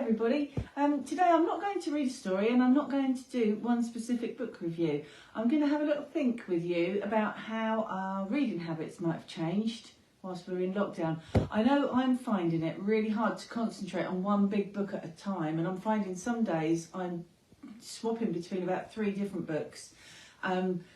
everybody. Today I'm not going to read a story and I'm not going to do one specific book review. I'm going to have a little think with you about how our reading habits might have changed whilst we're in lockdown. I know I'm finding it really hard to concentrate on one big book at a time, and I'm finding some days I'm swapping between about 3 different books.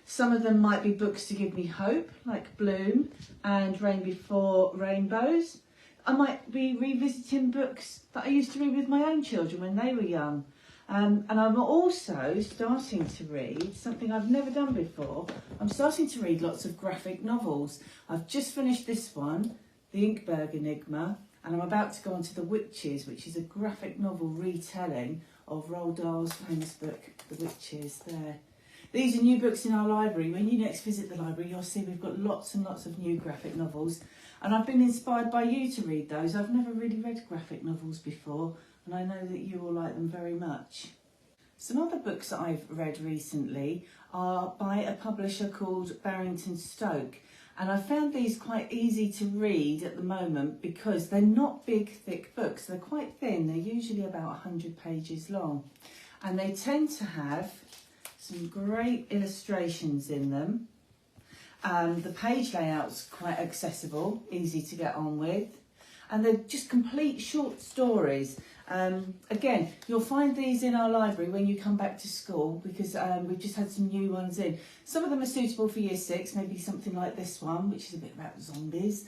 Some of them might be books to give me hope, like Bloom and Rain Before Rainbows. I might be revisiting books that I used to read with my own children when they were young. And I'm also starting to read something I've never done before. I'm starting to read lots of graphic novels. I've just finished this one, The Inkberg Enigma, and I'm about to go on to The Witches, which is a graphic novel retelling of Roald Dahl's famous book, The Witches, there. These are new books in our library. When you next visit the library, you'll see we've got lots and lots of new graphic novels. And I've been inspired by you to read those. I've never really read graphic novels before, and I know that you will like them very much. Some other books that I've read recently are by a publisher called Barrington Stoke. And I found these quite easy to read at the moment because they're not big, thick books. They're quite thin. They're usually about 100 pages long. And they tend to have some great illustrations in them. The page layout's quite accessible, easy to get on with, and they're just complete short stories. Again, you'll find these in our library when you come back to school, because we've just had some new ones in. Some of them are suitable for Year 6, maybe something like this one, which is a bit about zombies.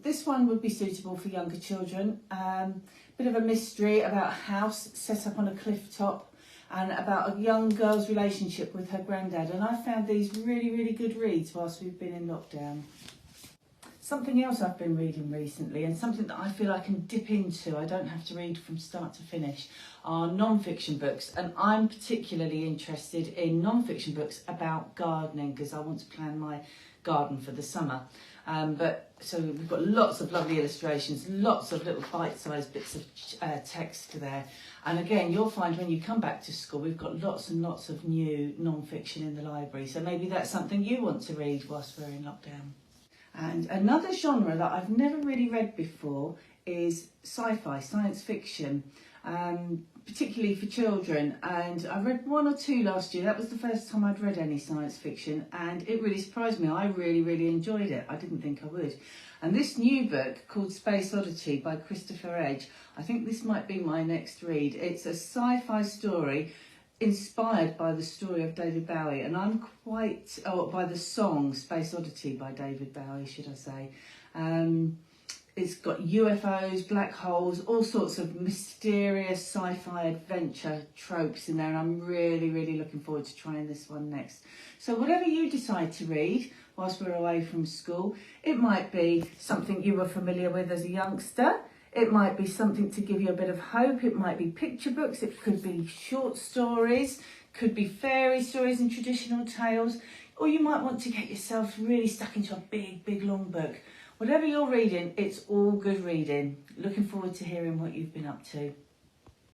This one would be suitable for younger children. Bit of a mystery about a house set up on a cliff top, and about a young girl's relationship with her granddad. And I found these really, really good reads whilst we've been in lockdown. Something else I've been reading recently, and something that I feel I can dip into, I don't have to read from start to finish, are non-fiction books. And I'm particularly interested in non-fiction books about gardening, because I want to plan my garden for the summer. So we've got lots of lovely illustrations, lots of little bite-sized bits of text there. And again, you'll find when you come back to school, we've got lots and lots of new non-fiction in the library. So maybe that's something you want to read whilst we're in lockdown. And another genre that I've never really read before is sci-fi, science fiction, particularly for children. And I read 1 or 2 last year. That was the first time I'd read any science fiction, and it really surprised me. I really, really enjoyed it. I didn't think I would. And this new book called Space Oddity by Christopher Edge, I think this might be my next read. It's a sci-fi story inspired by the story of David Bowie, and I'm quite, by the song Space Oddity by David Bowie, should I say. It's got UFOs, black holes, all sorts of mysterious sci-fi adventure tropes in there, and I'm really, really looking forward to trying this one next. So whatever you decide to read whilst we're away from school, it might be something you were familiar with as a youngster. It might be something to give you a bit of hope. It might be picture books. It could be short stories, could be fairy stories and traditional tales, or you might want to get yourself really stuck into a big, big, long book. Whatever you're reading, it's all good reading. Looking forward to hearing what you've been up to.